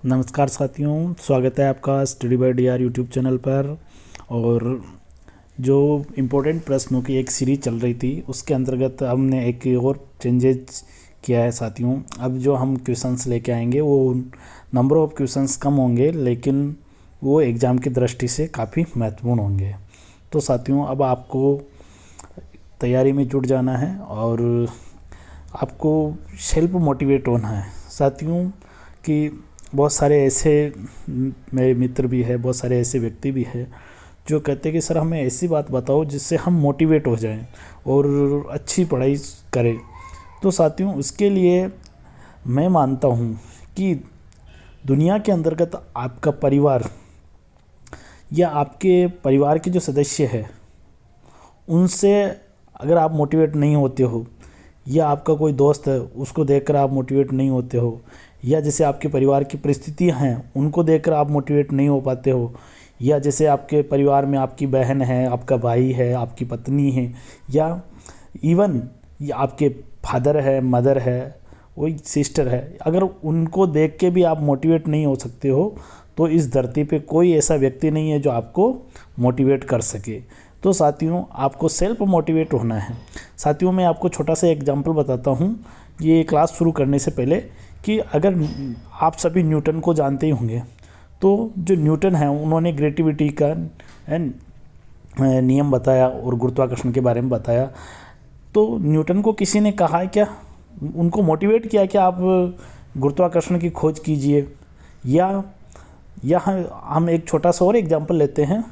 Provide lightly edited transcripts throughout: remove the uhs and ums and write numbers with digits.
नमस्कार साथियों, स्वागत है आपका study by DR YouTube channel पर। और जो इम्पोर्टेंट प्रश्नों की एक सीरीज चल रही थी उसके अंतर्गत हमने एक और चेंजेस किया है साथियों। अब जो हम क्वेश्चंस लेके आएंगे वो नंबर ऑफ़ क्वेश्चंस कम होंगे, लेकिन वो एग्ज़ाम की दृष्टि से काफ़ी महत्वपूर्ण होंगे। तो साथियों, अब आपको तैयारी में जुट जाना है और आपको सेल्फ मोटिवेट होना है साथियों। कि बहुत सारे ऐसे मेरे मित्र भी है, बहुत सारे ऐसे व्यक्ति भी है जो कहते हैं कि सर हमें ऐसी बात बताओ जिससे हम मोटिवेट हो जाएं और अच्छी पढ़ाई करें। तो साथियों, उसके लिए मैं मानता हूँ कि दुनिया के अंतर्गत आपका परिवार या आपके परिवार के जो सदस्य है उनसे अगर आप मोटिवेट नहीं होते हो, या आपका कोई दोस्त है उसको देखकर आप मोटिवेट नहीं होते हो, या जैसे आपके परिवार की परिस्थितियां हैं उनको देखकर आप मोटिवेट नहीं हो पाते हो, या जैसे आपके परिवार में आपकी बहन है, आपका भाई है, आपकी पत्नी है, या इवन या आपके फादर है, मदर है, कोई सिस्टर है, अगर उनको देख के भी आप मोटिवेट नहीं हो सकते हो तो इस धरती पे कोई ऐसा व्यक्ति नहीं है जो आपको मोटिवेट कर सके। तो साथियों, आपको सेल्फ मोटिवेट होना है। साथियों, मैं आपको छोटा सा एग्जांपल बताता हूँ ये क्लास शुरू करने से पहले, कि अगर आप सभी न्यूटन को जानते ही होंगे। तो जो न्यूटन है उन्होंने ग्रेविटी का नियम बताया और गुरुत्वाकर्षण के बारे में बताया। तो न्यूटन को किसी ने कहा क्या, उनको मोटिवेट किया कि आप गुरुत्वाकर्षण की खोज कीजिए। या हम एक छोटा सा और एग्जांपल लेते हैं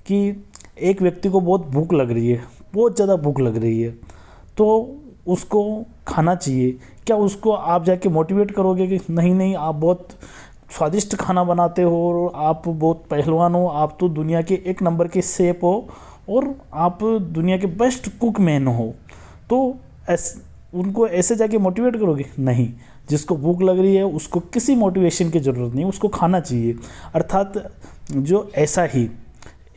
कि एक व्यक्ति को बहुत भूख लग रही है, बहुत ज़्यादा भूख लग रही है, तो उसको खाना चाहिए। क्या उसको आप जाके मोटिवेट करोगे कि नहीं नहीं आप बहुत स्वादिष्ट खाना बनाते हो और आप बहुत पहलवान हो, आप तो दुनिया के एक नंबर के शेफ हो और आप दुनिया के बेस्ट कुक मैन हो, तो उनको ऐसे जाके मोटिवेट करोगे? नहीं। जिसको भूख लग रही है उसको किसी मोटिवेशन की ज़रूरत नहीं, उसको खाना चाहिए। अर्थात जो ऐसा ही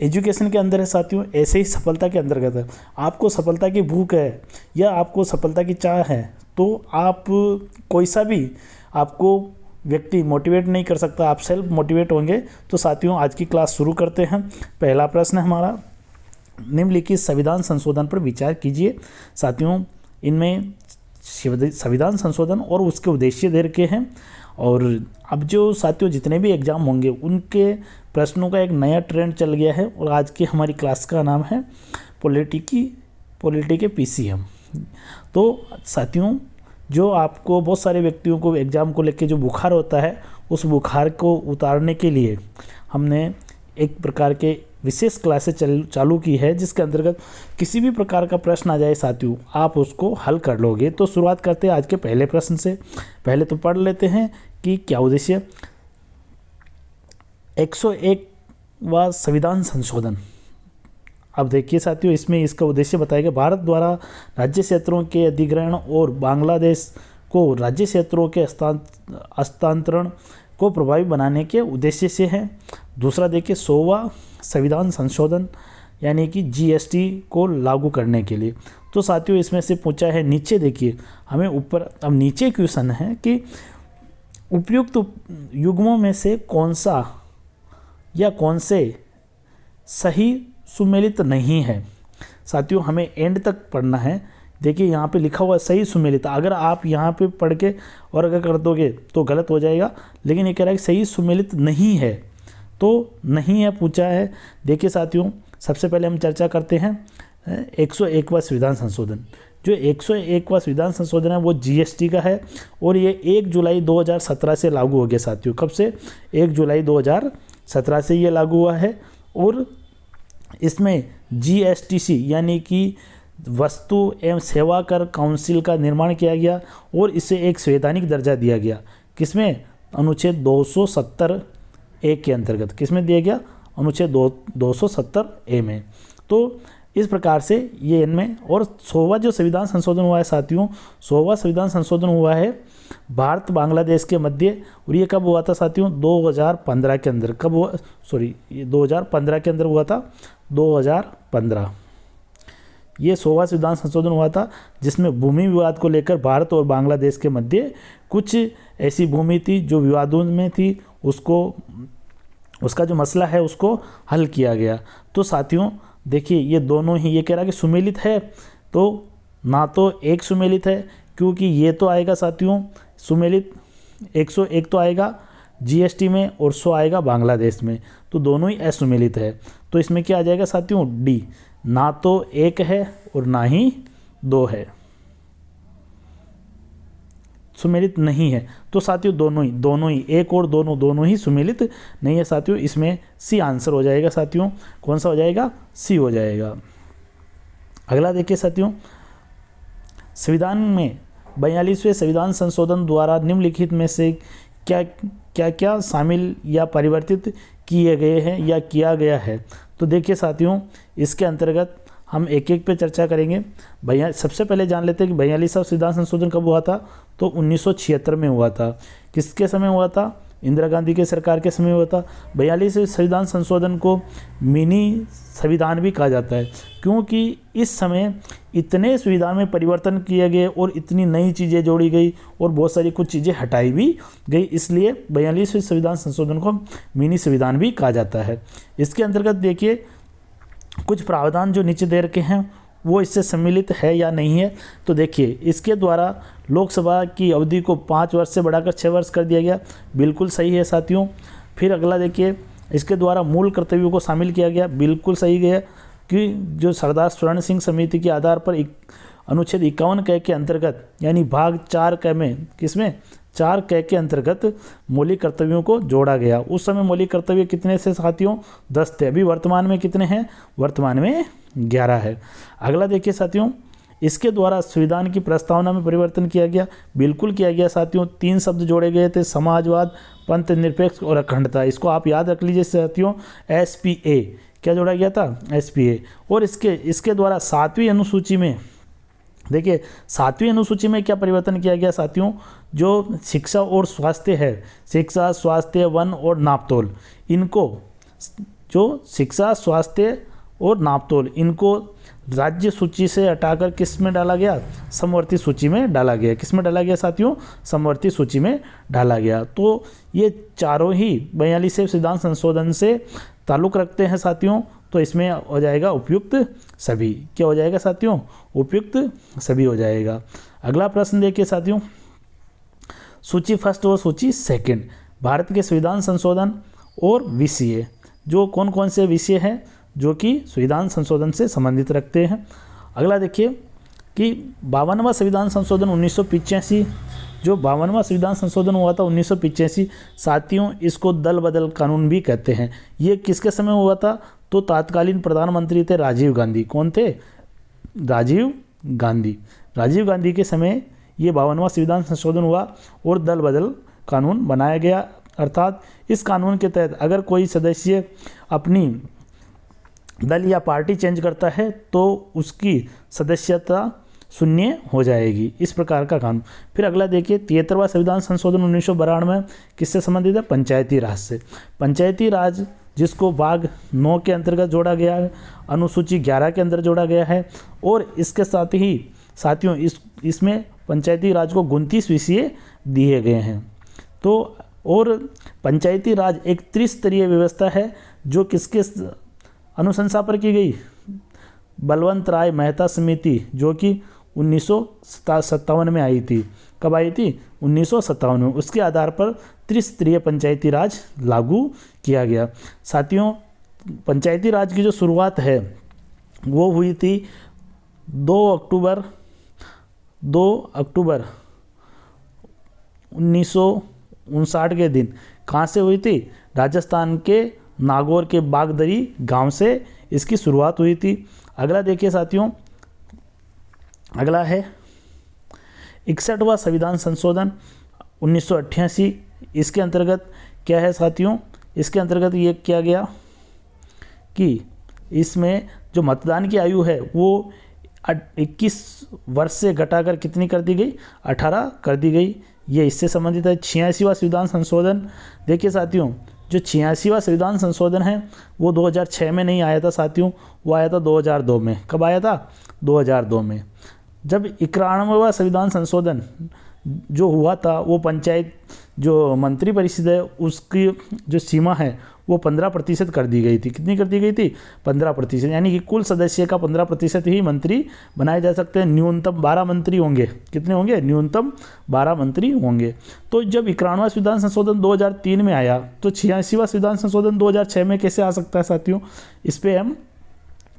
एजुकेशन के अंदर है साथियों, ऐसे ही सफलता के अंतर्गत है। आपको सफलता की भूख है या आपको सफलता की चाह है, तो आप कोई सा भी आपको व्यक्ति मोटिवेट नहीं कर सकता, आप सेल्फ मोटिवेट होंगे। तो साथियों, आज की क्लास शुरू करते हैं। पहला प्रश्न है हमारा, निम्नलिखित संविधान संशोधन पर विचार कीजिए। साथियों, इनमें संविधान संशोधन और उसके उद्देश्य दे रखे हैं। और अब जो साथियों जितने भी एग्ज़ाम होंगे उनके प्रश्नों का एक नया ट्रेंड चल गया है और आज की हमारी क्लास का नाम है पॉलिटी के पीसीएम। तो साथियों, जो आपको बहुत सारे व्यक्तियों को एग्ज़ाम को लेकर जो बुखार होता है उस बुखार को उतारने के लिए हमने एक प्रकार के विशेष क्लासेस चालू की है, जिसके अंतर्गत किसी भी प्रकार का प्रश्न आ जाए साथियों आप उसको हल कर लोगे। तो शुरुआत करते हैं आज के पहले प्रश्न से। पहले तो पढ़ लेते हैं कि क्या उद्देश्य। 101वां संविधान संशोधन। अब देखिए साथियों, इसमें इसका उद्देश्य बताएगा, भारत द्वारा राज्य क्षेत्रों के अधिग्रहण और बांग्लादेश को राज्य क्षेत्रों के हस्तांतरण को प्रभावी बनाने के उद्देश्य से है। दूसरा देखिए, 100वां संविधान संशोधन यानी कि जीएसटी को लागू करने के लिए। तो साथियों, इसमें से पूछा है, नीचे देखिए हमें ऊपर, अब नीचे क्वेश्चन है कि उपयुक्त युग्मों में से कौन सा या कौन से सही सुमेलित नहीं है। साथियों, हमें एंड तक पढ़ना है। देखिए यहाँ पे लिखा हुआ है सही सुमेलित, अगर आप यहाँ पे पढ़ के और अगर कर दोगे तो गलत हो जाएगा, लेकिन ये कह रहा है कि सही सुमेलित नहीं है, तो नहीं है पूछा है। देखिए साथियों, सबसे पहले हम चर्चा करते हैं 101वां संविधान संशोधन। जो 101वां संविधान संशोधन है वो जीएसटी का है और ये 1 जुलाई 2017 से लागू हो गया साथियों। कब से? 1 जुलाई 2017 से ये लागू हुआ है। और इसमें जीएसटीसी यानी कि वस्तु एवं सेवा कर काउंसिल का निर्माण किया गया और इसे एक संवैधानिक दर्जा दिया गया। किसमें? अनुच्छेद 270A के अंतर्गत। किसमें दिया गया? अनुच्छेद 270A में। तो इस प्रकार से ये इनमें, और 100वां जो संविधान संशोधन हुआ है साथियों, 100वां संविधान संशोधन हुआ है भारत बांग्लादेश के मध्य। और ये कब हुआ था साथियों? 2015 के अंदर। कब हुआ? सॉरी, ये 2015 के अंदर हुआ था, 2015। ये 100वां संविधान संशोधन हुआ था जिसमें भूमि विवाद को लेकर भारत और बांग्लादेश के मध्य कुछ ऐसी भूमि थी जो विवादों में थी उसको उसका जो मसला है उसको हल किया गया। तो साथियों देखिए ये दोनों ही, ये कह रहा कि सुमेलित है, तो ना तो एक सुमेलित है क्योंकि ये तो आएगा साथियों सुमेलित 101 तो आएगा जीएसटी में और 100 आएगा बांग्लादेश में, तो दोनों ही असुमेलित है। तो इसमें क्या आ जाएगा साथियों डी, ना तो एक है और ना ही दो है, सुमेलित नहीं है। तो साथियों दोनों ही एक और दोनों ही सुमेलित नहीं है साथियों। इसमें सी आंसर हो जाएगा साथियों। कौन सा हो जाएगा? सी हो जाएगा। अगला देखिए साथियों, संविधान में 42वें संविधान संशोधन द्वारा निम्नलिखित में से क्या शामिल या परिवर्तित किए गए हैं या किया गया है? तो देखिए साथियों इसके अंतर्गत हम एक एक पे चर्चा करेंगे। सबसे पहले जान लेते हैं कि 42वां संविधान संशोधन कब हुआ था? तो 1976 में हुआ था। किसके समय हुआ था? इंदिरा गांधी के सरकार के समय हुआ था। 42वें संविधान संशोधन को मिनी संविधान भी कहा जाता है क्योंकि इस समय इतने संविधान में परिवर्तन किए गए और इतनी नई चीज़ें जोड़ी गई और बहुत सारी कुछ चीज़ें हटाई भी गई, इसलिए 42वें संविधान संशोधन को मिनी संविधान भी कहा जाता है। इसके अंतर्गत देखिए कुछ प्रावधान जो नीचे दे रखे हैं वो इससे सम्मिलित है या नहीं है। तो देखिए इसके द्वारा लोकसभा की अवधि को 5 वर्ष से बढ़ाकर 6 वर्ष कर दिया गया, बिल्कुल सही है साथियों। फिर अगला देखिए इसके द्वारा मूल कर्तव्यों को शामिल किया गया, बिल्कुल सही गया कि जो सरदार स्वर्ण सिंह समिति के आधार पर अनुच्छेद 51 क के अंतर्गत यानी भाग 4 क में, किसमें 4 क के अंतर्गत मौलिक कर्तव्यों को जोड़ा गया। उस समय मौलिक कर्तव्य कितने से साथियों? 10 थे। अभी वर्तमान में कितने हैं? वर्तमान में 11 है। अगला देखिए साथियों, इसके द्वारा संविधान की प्रस्तावना में परिवर्तन किया गया, बिल्कुल किया गया साथियों। 3 शब्द जोड़े गए थे, समाजवाद, पंथ निरपेक्ष और अखंडता। इसको आप याद रख लीजिए साथियों, SPA क्या जोड़ा गया था? SPA। और इसके द्वारा 7वीं अनुसूची में देखिए 7वीं अनुसूची में क्या परिवर्तन किया गया साथियों? जो शिक्षा और स्वास्थ्य है, शिक्षा, स्वास्थ्य, वन और नापतोल, इनको जो शिक्षा, स्वास्थ्य और नापतोल इनको राज्य सूची से हटाकर किस में डाला गया? समवर्ती सूची में डाला गया। किस में डाला गया साथियों? समवर्ती सूची में डाला गया। तो ये चारों ही 42वें संविधान संशोधन से ताल्लुक़ रखते हैं साथियों। तो इसमें हो जाएगा उपयुक्त सभी। क्या हो जाएगा साथियों? उपयुक्त सभी हो जाएगा। अगला प्रश्न देखिए साथियों, सूची फर्स्ट और सूची सेकंड, भारत के संविधान संशोधन और विषय, जो कौन कौन से विषय हैं जो कि संविधान संशोधन से संबंधित रखते हैं। अगला देखिए कि 52वां संविधान संशोधन 1985, जो 52वां संविधान संशोधन हुआ था 1985 साथियों, इसको दल बदल कानून भी कहते हैं। ये किसके समय हुआ था? तो तत्कालीन प्रधानमंत्री थे राजीव गांधी। कौन थे? राजीव गांधी। राजीव गांधी के समय ये 52वां संविधान संशोधन हुआ और दल बदल कानून बनाया गया। अर्थात इस कानून के तहत अगर कोई सदस्य अपनी दल या पार्टी चेंज करता है तो उसकी सदस्यता शून्य हो जाएगी, इस प्रकार का कानून। फिर अगला देखिए 73वां संविधान संशोधन 1992 किससे संबंधित है? पंचायती राज से। पंचायती राज जिसको भाग 9 के अंतर्गत जोड़ा गया है, अनुसूची 11 के अंदर जोड़ा गया है और इसके साथ ही साथियों इसमें पंचायती राज को 29 विषय दिए गए हैं। तो और पंचायती राज एक त्रिस्तरीय व्यवस्था है जो किसके अनुशंसा पर की गई? बलवंत राय मेहता समिति, जो कि 1957 में आई थी। कब आई थी? 1957 में। उसके आधार पर त्रिस्तरीय पंचायती राज लागू किया गया। साथियों पंचायती राज की जो शुरुआत है वो हुई थी 2 अक्टूबर 1959 के दिन। कहाँ से हुई थी? राजस्थान के नागौर के बागदरी गांव से इसकी शुरुआत हुई थी। अगला देखिए साथियों, अगला है 61वां संविधान संशोधन 1988। इसके अंतर्गत क्या है साथियों? इसके अंतर्गत ये किया गया कि इसमें जो मतदान की आयु है वो 21 वर्ष से घटाकर कितनी कर दी गई? 18 कर दी गई। ये इससे संबंधित है। 86वां संविधान संशोधन देखिए साथियों, जो 86वां संविधान संशोधन है वो 2006 में नहीं आया था साथियों, वो आया था 2002 में। कब आया था? 2002 में। जब 91वां संविधान संशोधन जो हुआ था वो पंचायत जो मंत्री परिषद है उसकी जो सीमा है वो 15% कर दी गई थी। कितनी कर दी गई थी? 15%, यानी कि कुल सदस्य का 15% ही मंत्री बनाए जा सकते हैं। न्यूनतम 12 मंत्री होंगे। कितने होंगे? न्यूनतम 12 मंत्री होंगे। तो जब 91वां संविधान संशोधन 2003 में आया तो 86वां संविधान संशोधन 2006 में कैसे आ सकता है साथियों? इस पर हम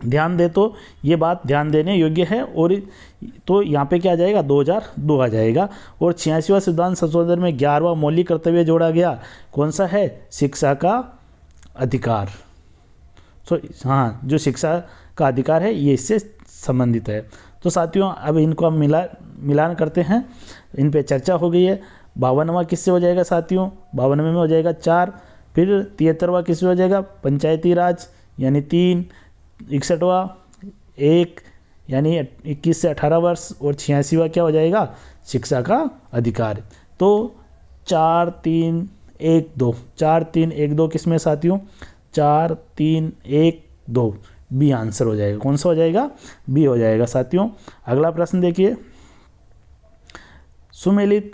ध्यान दे तो ये बात ध्यान देने योग्य है। और तो यहाँ पे क्या आ जाएगा? 2002 आ जाएगा। और 86वां संविधान संशोधन में 11वां मौलिक कर्तव्य जोड़ा गया। कौन सा है? शिक्षा का अधिकार। हाँ, जो शिक्षा का अधिकार है ये इससे संबंधित है। तो साथियों अब इनको हम मिलान करते हैं। इन पे चर्चा हो गई है। 52वां किससे हो जाएगा साथियों? 52वें में हो जाएगा 4। फिर 73वां किससे हो जाएगा? पंचायती राज यानी 3। 61वां 1 यानी 21 से 18 वर्ष। और 86वां क्या हो जाएगा? शिक्षा का अधिकार। तो 4 3 1 2 4 3 1 2 किस में साथियों? 4 3 1 2 बी आंसर हो जाएगा। कौन सा हो जाएगा? बी हो जाएगा साथियों। अगला प्रश्न देखिए, सुमेलित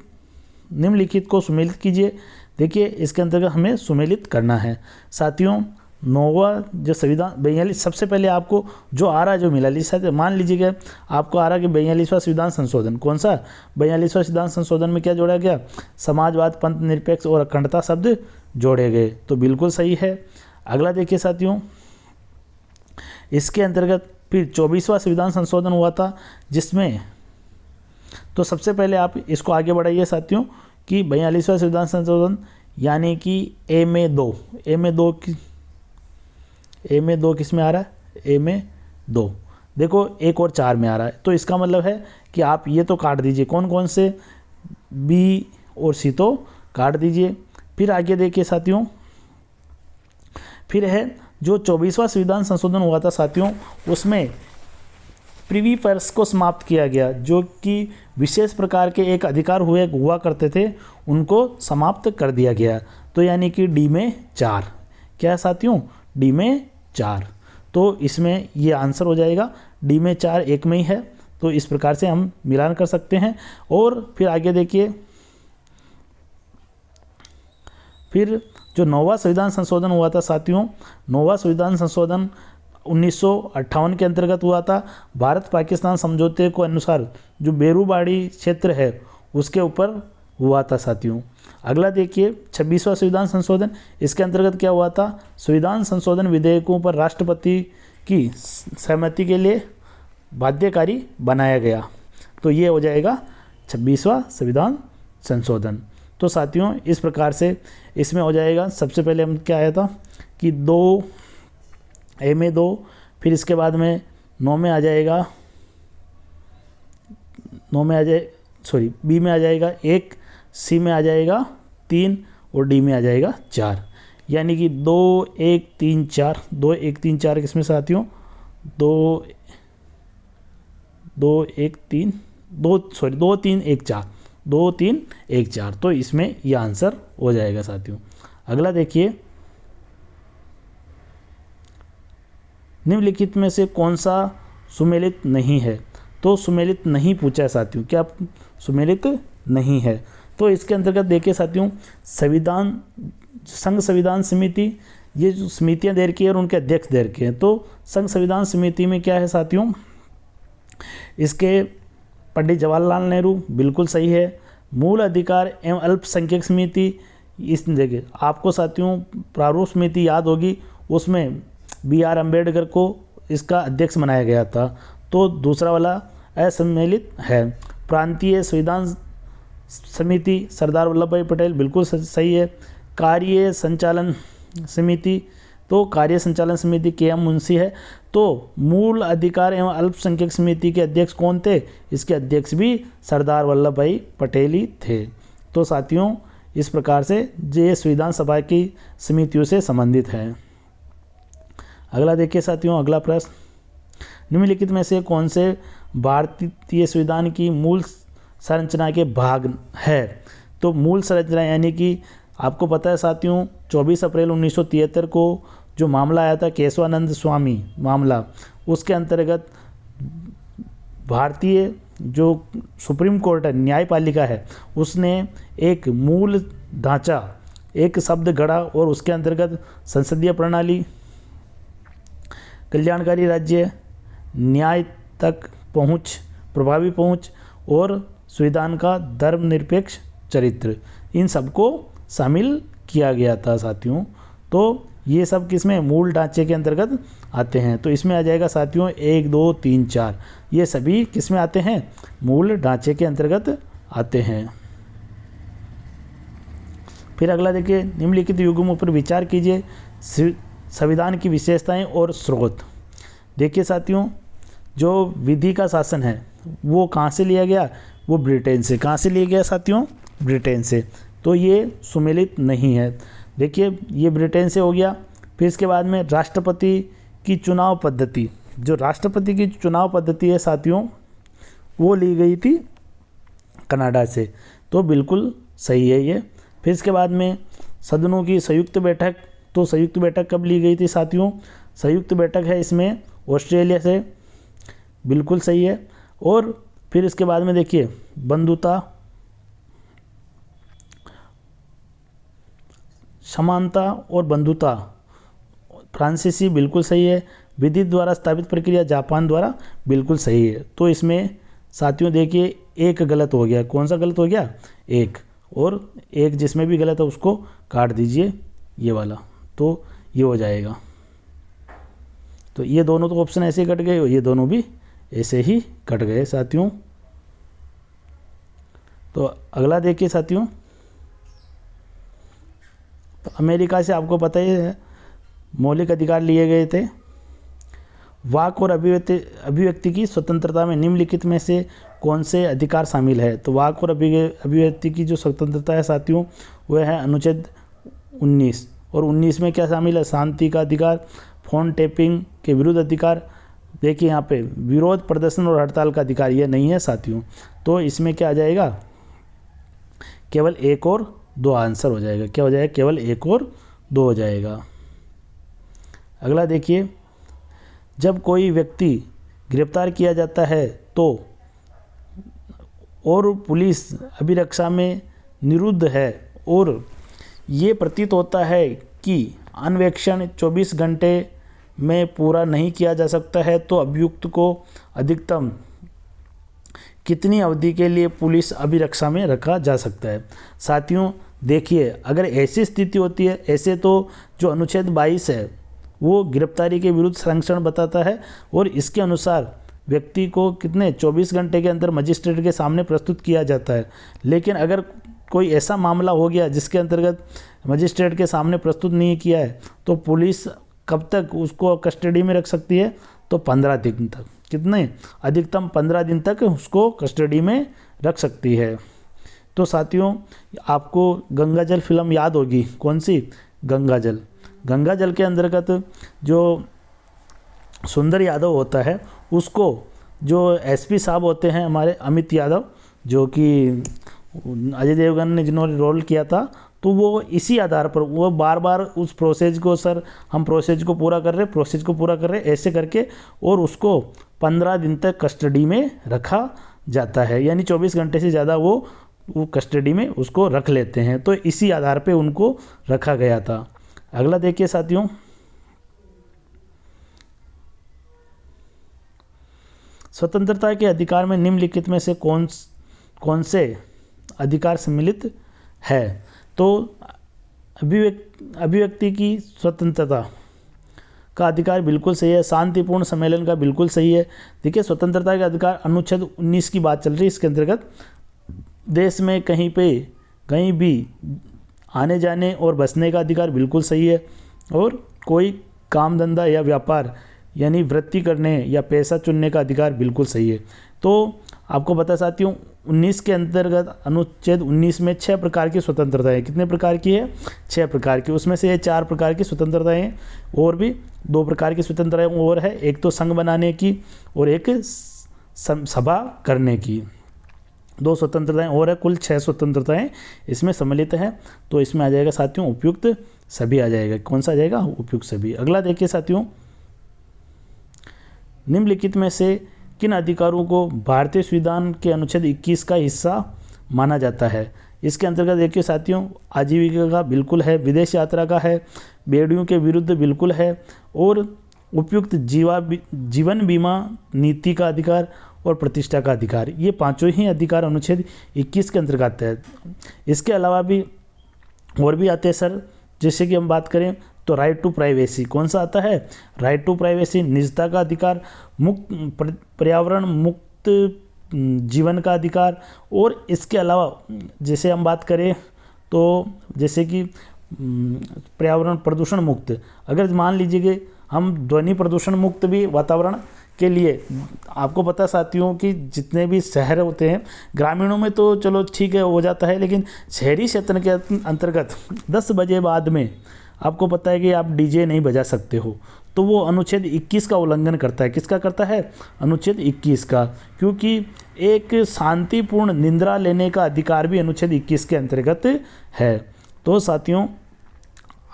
निम्नलिखित को सुमेलित कीजिए। देखिए इसके अंतर्गत हमें सुमेलित करना है साथियों। 9वां जो संविधान 42, सबसे पहले आपको जो आ रहा है जो मिला लीजिए, मान लीजिएगा आपको आ रहा है कि 42वां संविधान संशोधन। कौन सा? 42वां संविधान संशोधन में क्या जोड़ा गया? समाजवाद, पंथ निरपेक्ष और अखंडता शब्द जोड़े गए। तो बिल्कुल सही है। अगला देखिए साथियों, इसके अंतर्गत फिर 24वां संविधान संशोधन हुआ था जिसमें, तो सबसे पहले आप इसको आगे बढ़ाइए साथियों कि 42वां संविधान संशोधन यानी कि ए में 2 किस में आ रहा है? ए में 2। देखो 1 और 4 में आ रहा है। तो इसका मतलब है कि आप ये तो काट दीजिए। कौन कौन से? बी और सी तो काट दीजिए। फिर आगे देखिए साथियों, फिर है जो 24वां संविधान संशोधन हुआ था साथियों, उसमें प्रिवी पर्स को समाप्त किया गया। जो कि विशेष प्रकार के एक अधिकार हुआ करते थे उनको समाप्त कर दिया गया। तो यानी कि डी में 4। क्या है साथियों? डी में 4। तो इसमें ये आंसर हो जाएगा डी में 4 एक में ही है। तो इस प्रकार से हम मिलान कर सकते हैं। और फिर आगे देखिए, फिर जो 9वां संविधान संशोधन हुआ था साथियों, 9वां संविधान संशोधन 1958 के अंतर्गत हुआ था। भारत पाकिस्तान समझौते को अनुसार जो बेरूबाड़ी क्षेत्र है उसके ऊपर हुआ था साथियों। अगला देखिए 26वां संविधान संशोधन, इसके अंतर्गत क्या हुआ था? संविधान संशोधन विधेयकों पर राष्ट्रपति की सहमति के लिए बाध्यकारी बनाया गया। तो ये हो जाएगा 26वां संविधान संशोधन। तो साथियों इस प्रकार से इसमें हो जाएगा। सबसे पहले हम क्या आया था कि 2 ए में 2, फिर इसके बाद में 9 में आ जाएगा, बी में आ जाएगा 1, सी में आ जाएगा 3 और डी में आ जाएगा 4। यानी कि 2 1 3 4 2 1 3 4 किसमें साथियों? 2 3 1 4। तो इसमें यह आंसर हो जाएगा साथियों। अगला देखिए, निम्नलिखित में से कौन सा सुमेलित नहीं है? तो सुमेलित नहीं पूछा है साथियों। क्या सुमेलित नहीं है? तो इसके अंतर्गत देखिए साथियों, संघ संविधान समिति, ये जो समितियां दे रखी है और उनके अध्यक्ष दे रखे हैं। तो संघ संविधान समिति में क्या है साथियों? इसके पंडित जवाहरलाल नेहरू, बिल्कुल सही है। मूल अधिकार एवं अल्पसंख्यक समिति, इस देखिए आपको साथियों प्रारूप समिति याद होगी, उसमें BR अम्बेडकर को इसका अध्यक्ष बनाया गया था। तो दूसरा वाला असम्मिलित है। प्रांतीय संविधान समिति सरदार वल्लभ भाई पटेल, बिल्कुल सही है। कार्य संचालन समिति, तो कार्य संचालन समिति KM मुंशी है। तो मूल अधिकार एवं अल्पसंख्यक समिति के अध्यक्ष कौन थे? इसके अध्यक्ष भी सरदार वल्लभ भाई पटेल ही थे। तो साथियों इस प्रकार से ये संविधान सभा की समितियों से संबंधित है। अगला देखिए साथियों, अगला प्रश्न, निम्नलिखित में से कौन से भारतीय संविधान की मूल संरचना के भाग है? तो मूल संरचना यानी कि आपको पता है साथियों 24 अप्रैल 1973 को जो मामला आया था केशवानंद स्वामी मामला, उसके अंतर्गत भारतीय जो सुप्रीम कोर्ट है, न्यायपालिका है, उसने एक मूल ढांचा, एक शब्द गढ़ा और उसके अंतर्गत संसदीय प्रणाली, कल्याणकारी राज्य, न्याय तक पहुंच, प्रभावी पहुंच और संविधान का धर्मनिरपेक्ष चरित्र, इन सबको शामिल किया गया था साथियों। तो ये सब किसमें, मूल ढांचे के अंतर्गत आते हैं। तो इसमें आ जाएगा साथियों 1 2 3 4, ये सभी किसमें आते हैं, मूल ढांचे के अंतर्गत आते हैं। फिर अगला देखिए, निम्नलिखित युग्मों पर विचार कीजिए, संविधान की विशेषताएं और स्रोत। देखिए साथियों, जो विधि का शासन है वो कहाँ से लिया गया, वो ब्रिटेन से। कहाँ से लिया गया साथियों, ब्रिटेन से। तो ये सुमेलित नहीं है। देखिए ये ब्रिटेन से हो गया। फिर इसके बाद में राष्ट्रपति की चुनाव पद्धति, जो राष्ट्रपति की चुनाव पद्धति है साथियों, वो ली गई थी कनाडा से। तो बिल्कुल सही है ये। फिर इसके बाद में सदनों की संयुक्त बैठक, तो संयुक्त बैठक कब ली गई थी साथियों, संयुक्त बैठक है इसमें ऑस्ट्रेलिया से, बिल्कुल सही है। और फिर इसके बाद में देखिए बंधुता, समानता और बंधुता, फ्रांसीसी, बिल्कुल सही है। विधि द्वारा स्थापित प्रक्रिया, जापान द्वारा, बिल्कुल सही है। तो इसमें साथियों देखिए एक गलत हो गया। कौन सा गलत हो गया, एक, और एक जिसमें भी गलत है उसको काट दीजिए, ये वाला, तो ये हो जाएगा। तो ये दोनों तो ऑप्शन ऐसे ही कट गए, ये दोनों भी ऐसे ही कट गए साथियों। तो अगला देखिए साथियों, तो अमेरिका से आपको पता ही है मौलिक अधिकार लिए गए थे। वाक और अभिव्यक्ति की स्वतंत्रता में निम्नलिखित में से कौन से अधिकार शामिल है। तो वाक और अभिव्यक्ति की जो स्वतंत्रता है साथियों, वह है अनुच्छेद 19। और 19 में क्या शामिल है, शांति का अधिकार, फोन टैपिंग के विरुद्ध अधिकार। देखिए यहाँ पे विरोध प्रदर्शन और हड़ताल का अधिकार, ये नहीं है साथियों। तो इसमें क्या आ जाएगा, केवल 1 और 2 आंसर हो जाएगा। क्या हो जाएगा, केवल 1 और 2 हो जाएगा। अगला देखिए, जब कोई व्यक्ति गिरफ्तार किया जाता है तो और पुलिस अभिरक्षा में निरुद्ध है और ये प्रतीत होता है कि अन्वेषण 24 घंटे में पूरा नहीं किया जा सकता है, तो अभियुक्त को अधिकतम कितनी अवधि के लिए पुलिस अभिरक्षा में रखा जा सकता है। साथियों देखिए, अगर ऐसी स्थिति होती है, ऐसे तो जो अनुच्छेद 22 है वो गिरफ्तारी के विरुद्ध संरक्षण बताता है और इसके अनुसार व्यक्ति को कितने 24 घंटे के अंदर मजिस्ट्रेट के सामने प्रस्तुत किया जाता है। लेकिन अगर कोई ऐसा मामला हो गया जिसके अंतर्गत मजिस्ट्रेट के सामने प्रस्तुत नहीं किया है, तो पुलिस कब तक उसको कस्टडी में रख सकती है, तो 15 दिन तक। कितने, अधिकतम 15 दिन तक उसको कस्टडी में रख सकती है। तो साथियों आपको गंगा जल फिल्म याद होगी, कौन सी, गंगा जल। गंगा जल के अंतर्गत जो सुंदर यादव होता है, उसको जो एसपी साहब होते हैं हमारे अमित यादव, जो कि अजय देवगन ने जिन्होंने रोल किया था, तो वो इसी आधार पर वो बार बार उस प्रोसेस को, सर हम प्रोसेस को पूरा कर रहे ऐसे करके, और उसको 15 दिन तक कस्टडी में रखा जाता है। यानी 24 घंटे से ज़्यादा वो कस्टडी में उसको रख लेते हैं। तो इसी आधार पे उनको रखा गया था। अगला देखिए साथियों, स्वतंत्रता के अधिकार में निम्नलिखित में से कौन से अधिकार सम्मिलित है। तो अभिव्यक्ति की स्वतंत्रता का अधिकार बिल्कुल सही है। शांतिपूर्ण सम्मेलन का बिल्कुल सही है। देखिए स्वतंत्रता का अधिकार अनुच्छेद 19 की बात चल रही है, इसके अंतर्गत देश में कहीं भी आने जाने और बसने का अधिकार बिल्कुल सही है। और कोई काम धंधा या व्यापार यानी वृत्ति करने या पैसा चुनने का अधिकार बिल्कुल सही है। तो आपको पता साथियों 19 के अंतर्गत अनुच्छेद 19 में 6 प्रकार की स्वतंत्रता है। कितने प्रकार की है, 6 प्रकार की। उसमें से ये 4 प्रकार की स्वतंत्रताएं हैं, और भी 2 प्रकार की स्वतंत्रताएं और है, एक तो संघ बनाने की और एक सभा करने की। 2 स्वतंत्रताएं और है, कुल 6 स्वतंत्रताएं इसमें सम्मिलित हैं। तो इसमें आ जाएगा साथियों उपयुक्त सभी आ जाएगा। कौन सा आ जाएगा, उपयुक्त सभी। अगला देखिए साथियों, निम्नलिखित में से किन अधिकारों को भारतीय संविधान के अनुच्छेद 21 का हिस्सा माना जाता है? इसके अंतर्गत देखिए साथियों, आजीविका का बिल्कुल है, विदेश यात्रा का है, बेड़ियों के विरुद्ध बिल्कुल है, और उपयुक्त जीवन बीमा नीति का अधिकार और प्रतिष्ठा का अधिकार, ये पांचों ही अधिकार अनुच्छेद 21 के अंतर्गत है। इसके अलावा भी और भी आते हैं सर, जैसे कि हम बात करें तो राइट टू प्राइवेसी कौन सा आता है? राइट टू प्राइवेसी, निजता का अधिकार, मुक्त पर्यावरण मुक्त जीवन का अधिकार, और इसके अलावा जैसे हम बात करें तो जैसे कि पर्यावरण प्रदूषण मुक्त, अगर मान लीजिए कि हम ध्वनि प्रदूषण मुक्त भी वातावरण के लिए, आपको पता है साथियों कि जितने भी शहर होते हैं, ग्रामीणों में तो चलो ठीक है हो जाता है, लेकिन शहरी क्षेत्र के अंतर्गत 10 बजे बाद में आपको पता है कि आप डीजे नहीं बजा सकते हो, तो वो अनुच्छेद 21 का उल्लंघन करता है। किसका करता है? अनुच्छेद 21 का, क्योंकि एक शांतिपूर्ण निंद्रा लेने का अधिकार भी अनुच्छेद 21 के अंतर्गत है। तो साथियों,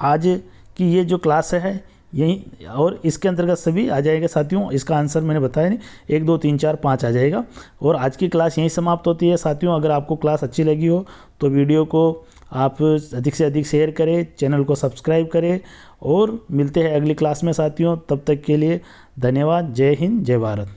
आज की ये जो क्लास है यही, और इसके अंतर्गत सभी आ जाएगा साथियों। इसका आंसर मैंने बताया नहीं, 1 2 3 4 5 आ जाएगा। और आज की क्लास यहीं समाप्त होती है साथियों। अगर आपको क्लास अच्छी लगी हो तो वीडियो को आप अधिक से अधिक शेयर करें, चैनल को सब्सक्राइब करें, और मिलते हैं अगली क्लास में साथियों। तब तक के लिए धन्यवाद। जय हिंद, जय भारत।